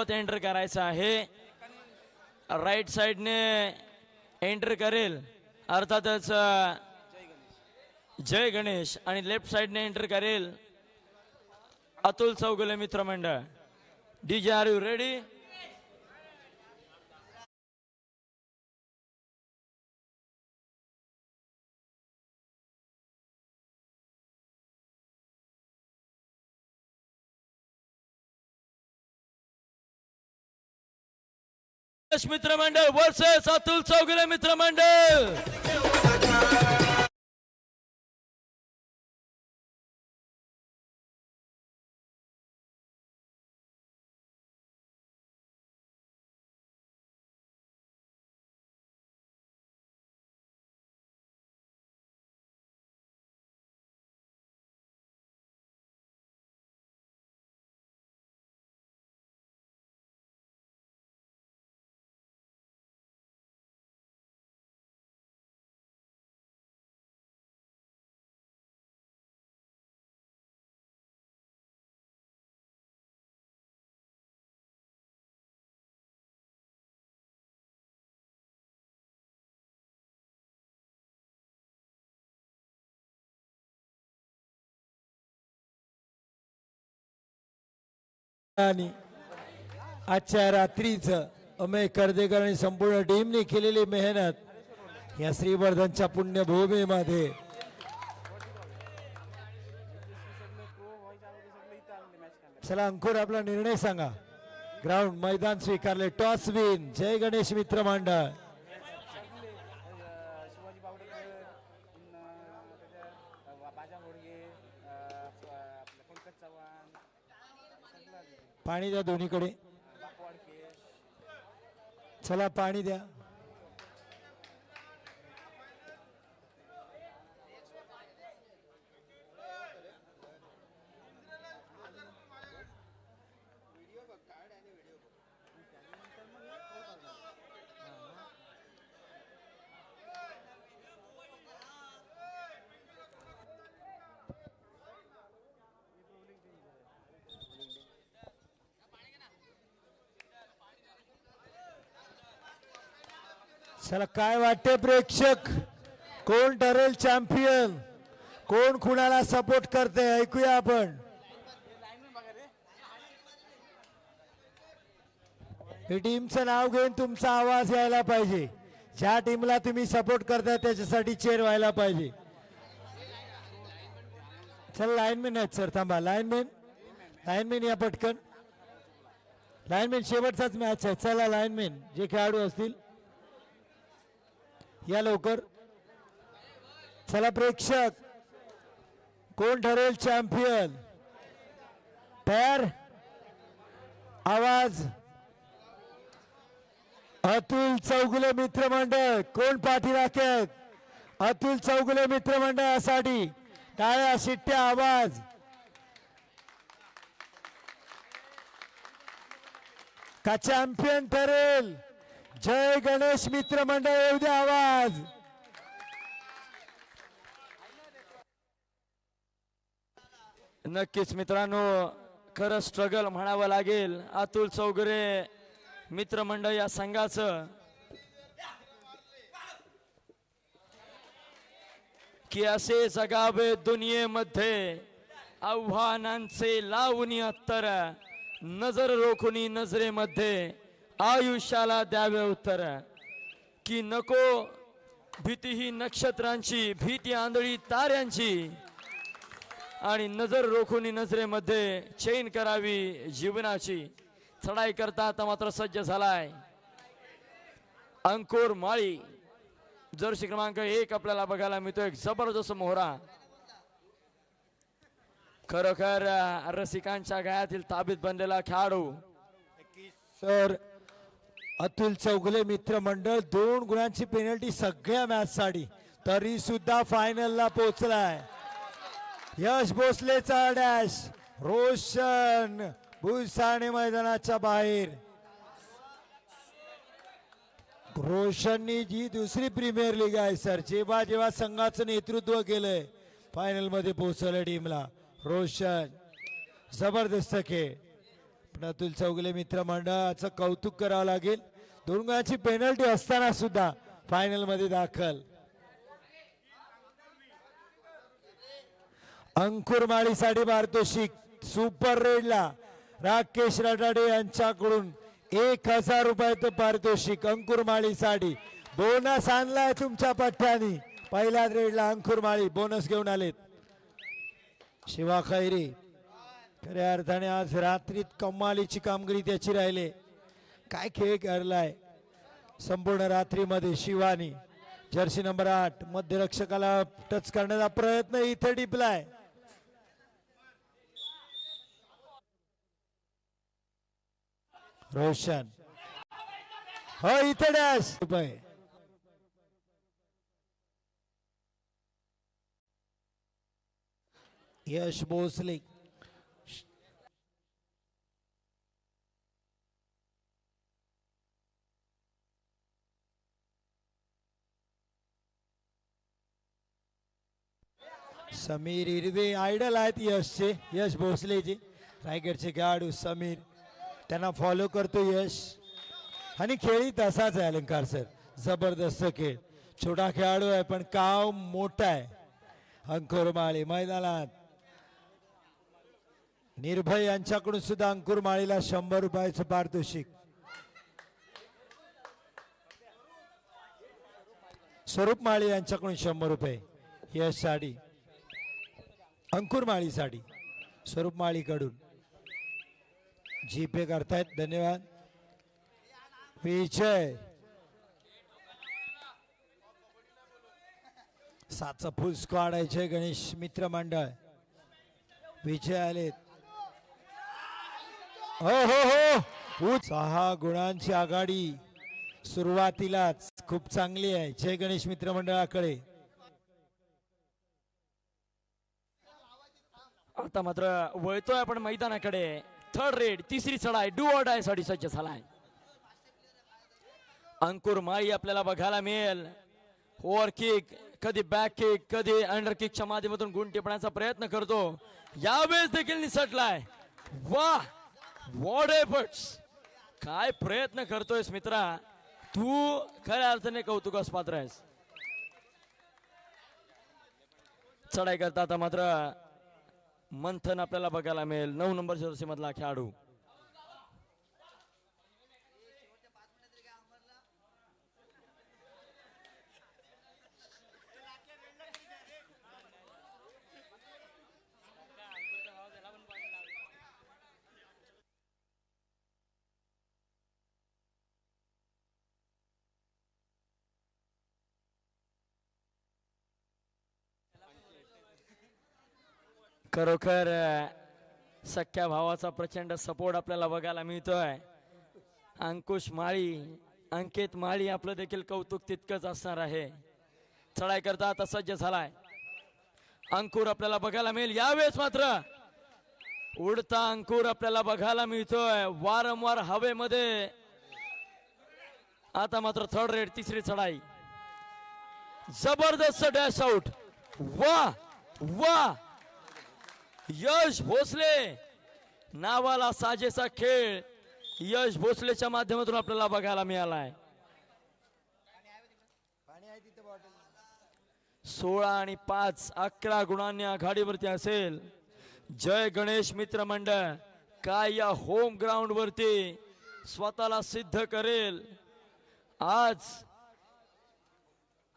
Enter करायचा आहे. Right साइडने enter करेल अर्थातच जय गणेश आणि लेफ्ट साइडने एंटर करेल अतुल चौगुले मित्रमंडळ. DJ are you ready? मित्रमंडळ वर्सेस अतुल चौगुले मित्रमंडळ. आजच्या रात्रीच अमेय कर्देकर आणि संपूर्ण टीमने केलेली मेहनत या श्रीवर्धनच्या पुण्यभूमीमध्ये चला अंकुर आपला निर्णय सांगा. ग्राउंड मैदान स्वीकारले. टॉस विन जय गणेश मित्र मंडळ. पाणी द्या दोन्हीकडे. चला पाणी द्या. चला काय वाटते प्रेक्षक, कोण ठरेल चॅम्पियन, कोण कुणाला सपोर्ट करते ऐकूया आपण. टीमचं नाव घेऊन तुमचा आवाज यायला पाहिजे. ज्या टीमला तुम्ही सपोर्ट करताय त्याच्यासाठी चेअर व्हायला पाहिजे. चला लाईनमॅन आहेत सर, थांबा. लाईनमॅन या पटकन. लाईनमॅन शेवटचाच मॅच आहे. चला लाईनमॅन जे खेळाडू असतील या लवकर. चला प्रेक्षक, कोण ठरेल चॅम्पियन? तयार? आवाज. अतुल चौगुले मित्रमंडळ कोण पाठीराखे आहेत? अतुल चौगुले मित्रमंडळासाठी टाळ्या शिट्ट्या आवाज. का चॅम्पियन ठरेल जय गणेश मित्रमंडळ? येऊ द्या आवाज. नक्कीच मित्रांनो, खरं स्ट्रगल म्हणावं लागेल अतुल चौगुले मित्रमंडळ या संघाचं, की असे जगावे दुनियेमध्ये आव्हानांचे लावून अत्तर, नजर रोखुनी नजरेमध्ये आयुष्याला द्यावे उत्तर. की नको भीती ही नक्षत्रांची, भीती आंधळी ताऱ्यांची, आणि नजर रोखुनी नजरेमध्ये चैन करावी जीवनाची. चढाई करता आता मात्र सज्ज झालाय अंकुर माळी. जर्सी क्रमांक 1 आपल्याला बघायला मिळतो. एक जबरदस्त मोहरा. खरोखर रसिकांच्या गळ्यातील ताबीत बनलेला खेळाडू सर. अतुल चौगुले मित्रमंडळ 2 गुणांची पेनल्टी सगळ्या मॅच साठी, तरी सुद्धा फायनलला पोहोचलाय. यश भोसलेचा डॅश, रोशन भुसाणे मैदानाच्या बाहेर. रोशननी जी दुसरी प्रीमियर लीग आहे सर, जेव्हा जेव्हा संघाचं नेतृत्व केलंय फायनल मध्ये पोहोचलं टीमला. रोशन जबरदस्त खेळ. पण अतुल चौगुले मित्रमंडळाचं कौतुक करावं लागेल. 2 गुणांची पेनल्टी असताना सुद्धा फायनल मध्ये दाखल. अंकुर माळीसाठी पारितोषिक सुपर रेडला राकेश रटाडे यांच्याकडून 1000 रुपयाचं पारितोषिक. अंकुर माळीसाठी बोनस आणलाय तुमच्या पठ्ठ्यानी. पहिल्या रेडला अंकुर माळी बोनस घेऊन आलेत. शिवा खैरे खऱ्या अर्थाने आज रात्रीत कमालीची कामगिरी त्याची राहिले. काय खेळ करलाय संपूर्ण रात्रीमध्ये शिवानी. जर्सी नंबर 8 मध्यरक्षकाला टच करण्याचा प्रयत्न इथे टिपलाय. रोशन हो इथे डॅश यश भोसले. समीर हिरवे आयडल आहेत यशचे. यश भोसलेचे रायगडचे खेळाडू समीर त्यांना फॉलो करतो यश. आणि खेळी तसाच आहे अलंकार सर. जबरदस्त खेळ. छोटा खेळाडू आहे पण काम मोठा आहे. अंकुर माळी मैदानात. निर्भय यांच्याकडून सुद्धा अंकुर माळीला 100 रुपयाचं पारितोषिक. स्वरूप माळी यांच्याकडून 100 रुपये यश साडी. अंकुर माळी साडी स्वरूप माळीकडून जीपे करतायत. धन्यवाद. विजय 7चा फुल स्क्वॉड आहे. जय गणेश मित्र मंडळ विजय आलेत. हो हो हो 6 गुणांची आघाडी सुरुवातीलाच खूप चांगली आहे जय गणेश मित्र मंडळाकडे. आता मात्र वळतोय आपण मैदानाकडे. 3rd रेड 3री चढाई डू ऑर डाय साठी सज्ज झालाय. अंकुर माळी आपल्याला बघायला मिळेल. ओव्हर किक कधी बॅक किक कधी अंडर किकच्या माध्यमातून गुण टिपण्याचा प्रयत्न करतो. यावेळेस देखील निसटलाय. वाह व्हॉट एफर्ट्स. काय प्रयत्न करतोयस मित्रा तू. खऱ्या अर्थाने कौतुकास पात्र आहेस. चढाई करता आता मात्र मंथन आपल्याला बघायला मिळेल. 9 नंबर जर्सी मधला खेळाडू. खरोखर सख्या भावाचा प्रचंड सपोर्ट आपल्याला बघायला मिळतोय. अंकुश माळी अंकित माळी आपलं देखील कौतुक तितकंच असणार आहे. चढाई करता आता सज्ज झालाय. अंकुर आपल्याला बघायला मिळेल. यावेळेस मात्र उडता अंकुर आपल्याला बघायला मिळतोय वारंवार हवेमध्ये. आता मात्र 3rd रेड 3री चढाई. जबरदस्त डॅश आउट. वा वा यश भोसले नावाला साजेसा खेळ यश भोसलेच्या माध्यमातून आपल्याला बघायला मिळालाय. 16 आणि 5 11 गुणांनी आघाडीवरती असेल जय गणेश मित्र मंडळ. काय या होम ग्राउंड वरती स्वतःला सिद्ध करेल आज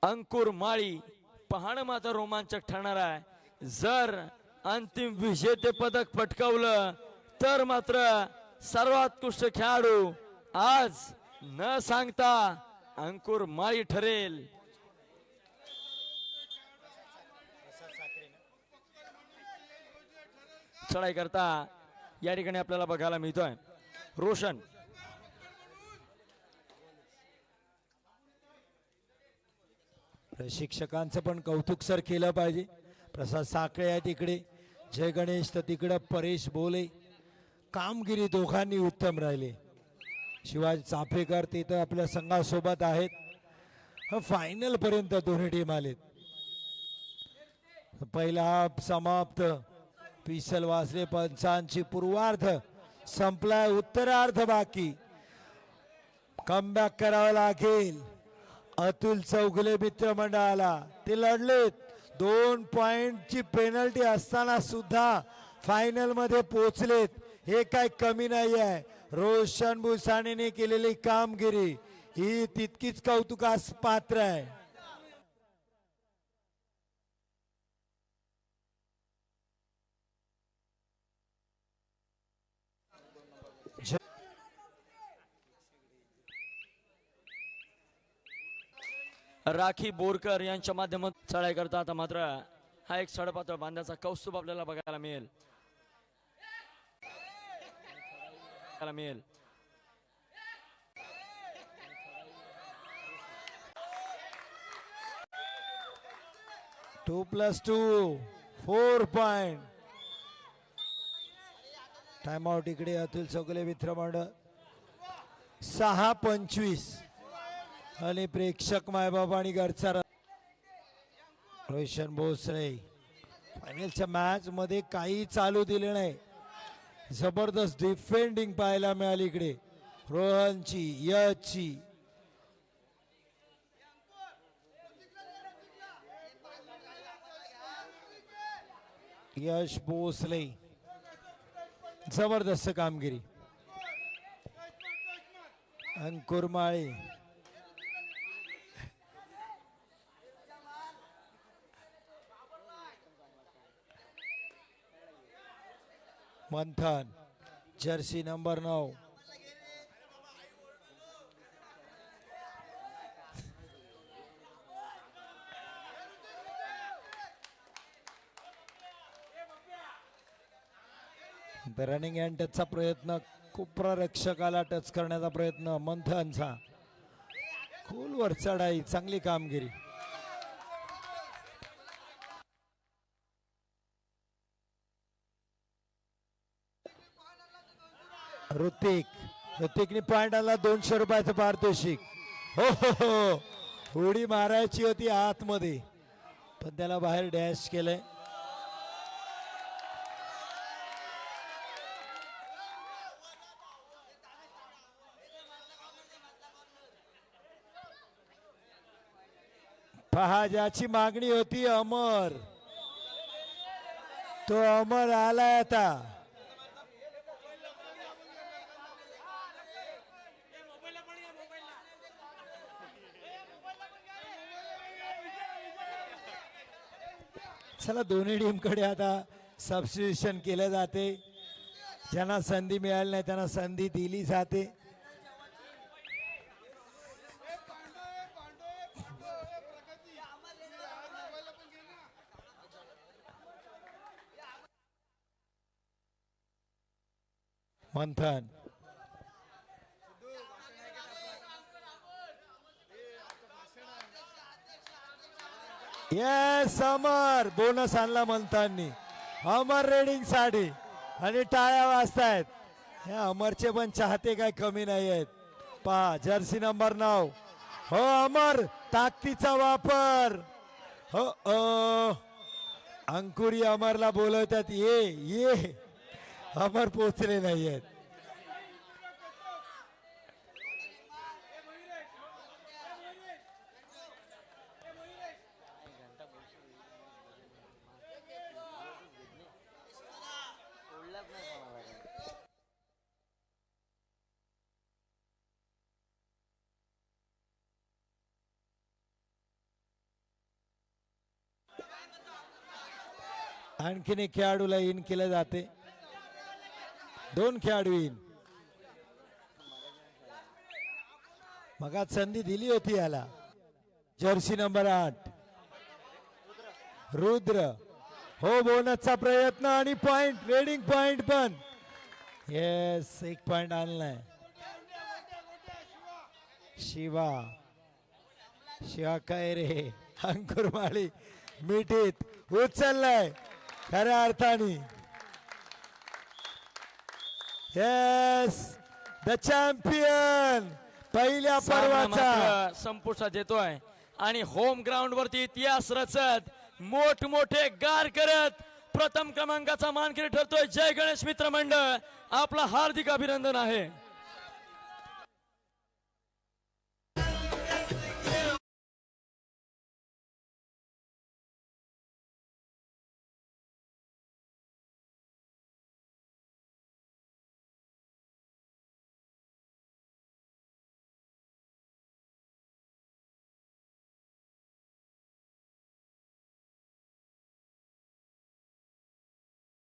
अंकुर माळी. पाहणं मात्र रोमांचक ठरणार आहे. जर अंतिम विजेते पदक पटकावलं तर मात्र सर्वात उत्कृष्ट खेळाडू आज न सांगता अंकुर माळी ठरेल. चढाई करता या ठिकाणी आपल्याला बघायला मिळतोय रोशन. प्रशिक्षकांचं पण कौतुक सर केलं पाहिजे. प्रसाद साखळे आहे तिकडे. जय गणेश तर तिकडं परेश बोले. कामगिरी दोघांनी उत्तम राहिले. शिवाजी चाफेकर ते तर आपल्या संघासोबत आहेत. फायनल पर्यंत दोन्ही टीम आलेत. पहिला हाफ समाप्त. पिसल वासले पंचांची पूर्वार्ध संपलाय, उत्तरार्ध बाकी. कमबॅक करावं लागेल अतुल चौगुले मित्रमंडळाला. ते लढलेत, 2 पॉइंटची पेनल्टी असताना सुद्धा फायनल मध्ये पोहोचलेत. हे काय कमी नाही आहे. रोशन भुसाणीने केलेली कामगिरी ही तितकीच कौतुकास पात्र आहे. राखी बोरकर यांच्या माध्यमातून चढाई करता. आता मात्र हा एक सडपातळ बांधाचा कौस्तुभ आपल्याला बघायला मिळेल. मिळेल 2+2 4 पॉइंट. टाइम आउट इकडे अतुल चौगुले मित्रमंडळ. 6:25 आणि प्रेक्षक मायबाप आणि घरचा रोशन भोसले. फायनलच्या मॅच मध्ये काही चालू दिले नाही. जबरदस्त डिफेंडिंग पाहायला मिळाली इकडे रोहनची, यशची. यश भोसले जबरदस्त कामगिरी. अंकुर माळी, मंथन जर्सी नंबर 9. रनिंग अँड टचचा प्रयत्न, कुप्ररक्षकाला टच करण्याचा प्रयत्न मंथनचा. खोलवर चढाई, चांगली कामगिरी. ऋतिकने पॉइंट आणला. 200 रुपयाचं पारितोषिक. हो उडी मारायची होती आतमध्ये पण त्याला बाहेर डॅश केलंय. पहा ज्याची मागणी होती अमर, तो अमर आलाय आता. चला दोन्ही टीमकडे आता सबस्टिट्यूशन केले जाते. ज्यांना संधी मिळाली नाही त्यांना संधी दिली जाते. मंथन येस अमर बोनस आणला मंथननी. अमर रेडिंग साठी आणि टाळ्या वाजतायत. या अमरचे पण चाहते काय कमी नाही आहेत. पहा जर्सी नंबर 9. हो अमर ताकदीचा वापर. हो अंकुरी अमरला बोलवतात ये. अमर पोचले नाही आहेत. आणखीन एक खेळाडूला इन केले जाते. 2 खेळाडू इन. मगात संधी दिली होती याला. Jersey number 8 Rudra. हो बोनसचा प्रयत्न आणि पॉइंट, रेडिंग पॉइंट पण. येस 1 पॉइंट आणलाय. शिवा काय रे. अंकुर माळी मिठीत उचललाय खऱ्या अर्थाने. येस द चॅम्पियन पहिल्या पर्वाचा संपुष्टात येतोय आणि होम ग्राउंड वरती इतिहास रचत मोठमोठे गार करत प्रथम क्रमांकाचा मानकरी ठरतोय जय गणेश मित्र मंडळ आपला हार्दिक अभिनंदन आहे.